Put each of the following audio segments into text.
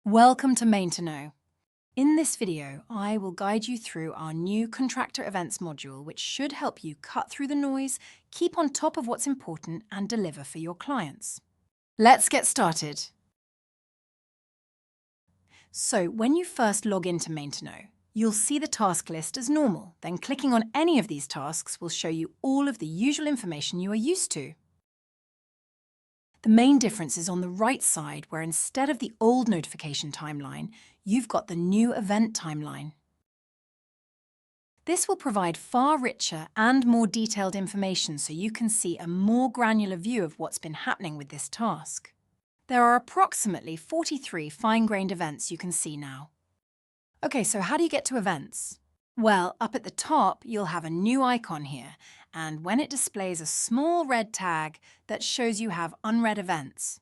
Welcome to Main to Know. In this video, I will guide you through our new Contractor Events module, which should help you cut through the noise, keep on top of what's important, and deliver for your clients. Let's get started. So when you first log into Main to Know, you'll see the task list as normal. Then clicking on any of these tasks will show you all of the usual information you are used to. The main difference is on the right side, where instead of the old notification timeline, you've got the new event timeline. This will provide far richer and more detailed information so you can see a more granular view of what's been happening with this task. There are approximately 43 fine-grained events you can see now. Okay, so how do you get to events? Well, up at the top, you'll have a new icon here, and when it displays a small red tag that shows you have unread events.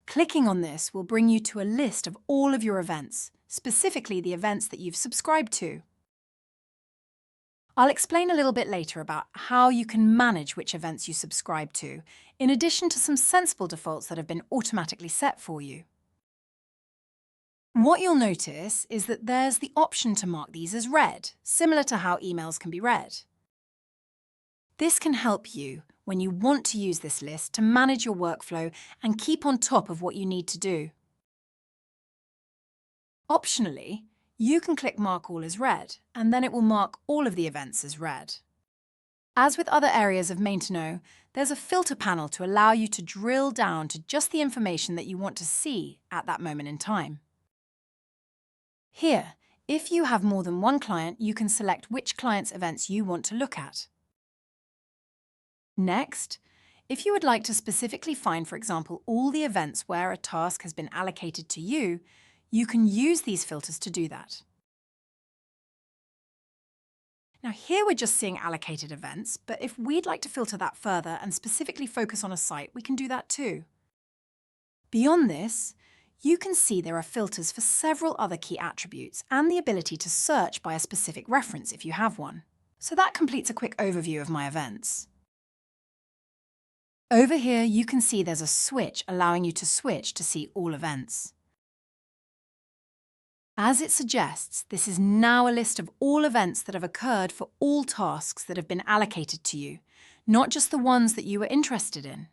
Clicking on this will bring you to a list of all of your events, specifically the events that you've subscribed to. I'll explain a little bit later about how you can manage which events you subscribe to, in addition to some sensible defaults that have been automatically set for you. What you'll notice is that there's the option to mark these as read, similar to how emails can be read. This can help you when you want to use this list to manage your workflow and keep on top of what you need to do. Optionally, you can click Mark All as Read, and then it will mark all of the events as read. As with other areas of Main to Know, there's a filter panel to allow you to drill down to just the information that you want to see at that moment in time. Here, if you have more than one client, you can select which client's events you want to look at. Next, if you would like to specifically find, for example, all the events where a task has been allocated to you, you can use these filters to do that. Now here we're just seeing allocated events, but if we'd like to filter that further and specifically focus on a site, we can do that too. Beyond this, you can see there are filters for several other key attributes and the ability to search by a specific reference if you have one. So that completes a quick overview of my events. Over here, you can see there's a switch allowing you to switch to see all events. As it suggests, this is now a list of all events that have occurred for all tasks that have been allocated to you, not just the ones that you were interested in.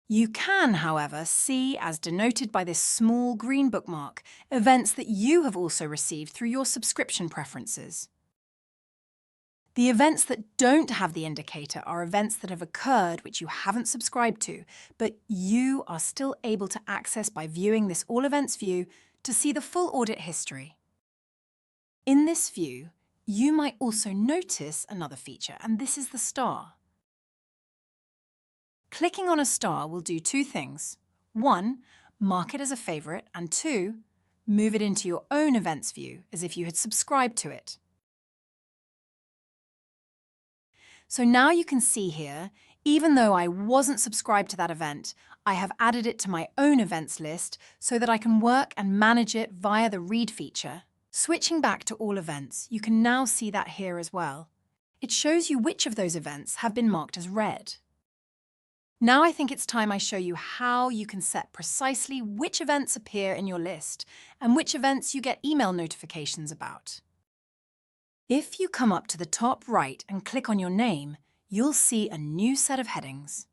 You can, however, see, as denoted by this small green bookmark, events that you have also received through your subscription preferences. The events that don't have the indicator are events that have occurred which you haven't subscribed to, but you are still able to access by viewing this All Events view to see the full audit history. In this view, you might also notice another feature, and this is the star. Clicking on a star will do two things. One, mark it as a favorite, and two, move it into your own events view as if you had subscribed to it. So now you can see here, even though I wasn't subscribed to that event, I have added it to my own events list so that I can work and manage it via the read feature. Switching back to all events, you can now see that here as well. It shows you which of those events have been marked as read. Now I think it's time I show you how you can set precisely which events appear in your list and which events you get email notifications about. If you come up to the top right and click on your name, you'll see a new set of headings.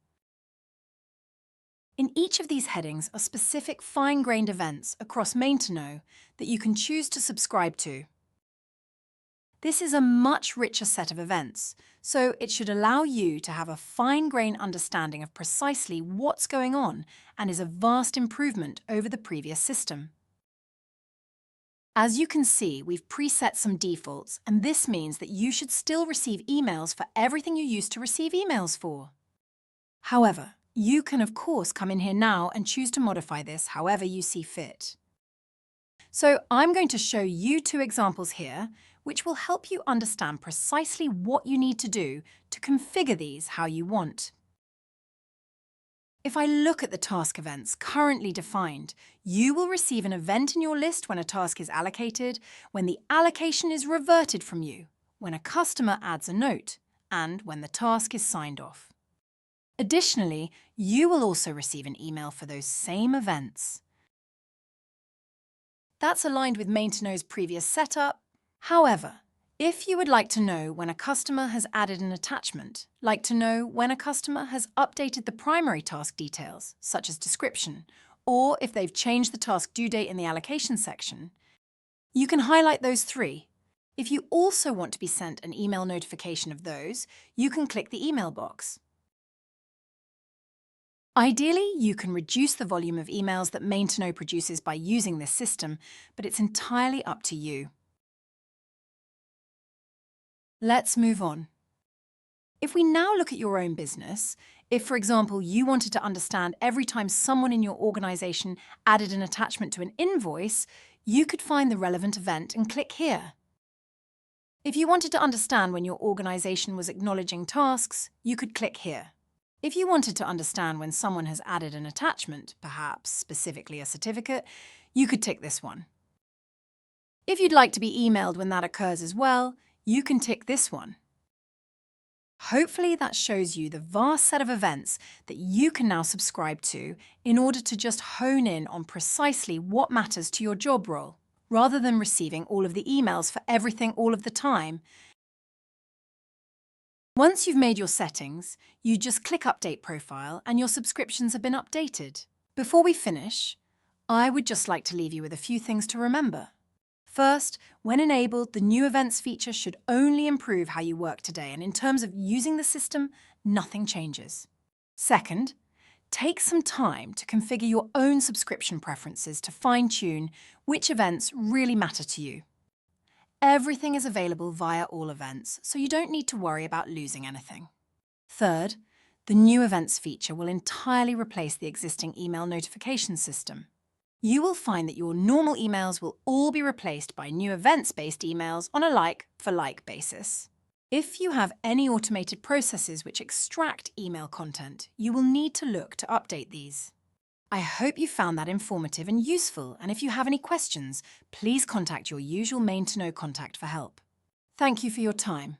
In each of these headings are specific fine-grained events across Main to Know that you can choose to subscribe to. This is a much richer set of events, so it should allow you to have a fine-grained understanding of precisely what's going on and is a vast improvement over the previous system. As you can see, we've preset some defaults, and this means that you should still receive emails for everything you used to receive emails for. However, you can of course come in here now and choose to modify this however you see fit. So I'm going to show you two examples here, which will help you understand precisely what you need to do to configure these how you want. If I look at the task events currently defined, you will receive an event in your list when a task is allocated, when the allocation is reverted from you, when a customer adds a note, and when the task is signed off. Additionally, you will also receive an email for those same events. That's aligned with Main to Know's previous setup. However, if you would like to know when a customer has added an attachment, like to know when a customer has updated the primary task details, such as description, or if they've changed the task due date in the allocation section, you can highlight those three. If you also want to be sent an email notification of those, you can click the email box. Ideally, you can reduce the volume of emails that Main to Know produces by using this system, but it's entirely up to you. Let's move on. If we now look at your own business, if, for example, you wanted to understand every time someone in your organization added an attachment to an invoice, you could find the relevant event and click here. If you wanted to understand when your organization was acknowledging tasks, you could click here. If you wanted to understand when someone has added an attachment, perhaps specifically a certificate, you could tick this one. If you'd like to be emailed when that occurs as well, you can tick this one. Hopefully that shows you the vast set of events that you can now subscribe to in order to just hone in on precisely what matters to your job role, rather than receiving all of the emails for everything all of the time. Once you've made your settings, you just click Update Profile and your subscriptions have been updated. Before we finish, I would just like to leave you with a few things to remember. First, when enabled, the new events feature should only improve how you work today, and in terms of using the system, nothing changes. Second, take some time to configure your own subscription preferences to fine-tune which events really matter to you. Everything is available via all events, so you don't need to worry about losing anything. Third, the new events feature will entirely replace the existing email notification system. You will find that your normal emails will all be replaced by new events-based emails on a like-for-like basis. If you have any automated processes which extract email content, you will need to look to update these. I hope you found that informative and useful, and if you have any questions, please contact your usual Main to Know contact for help. Thank you for your time.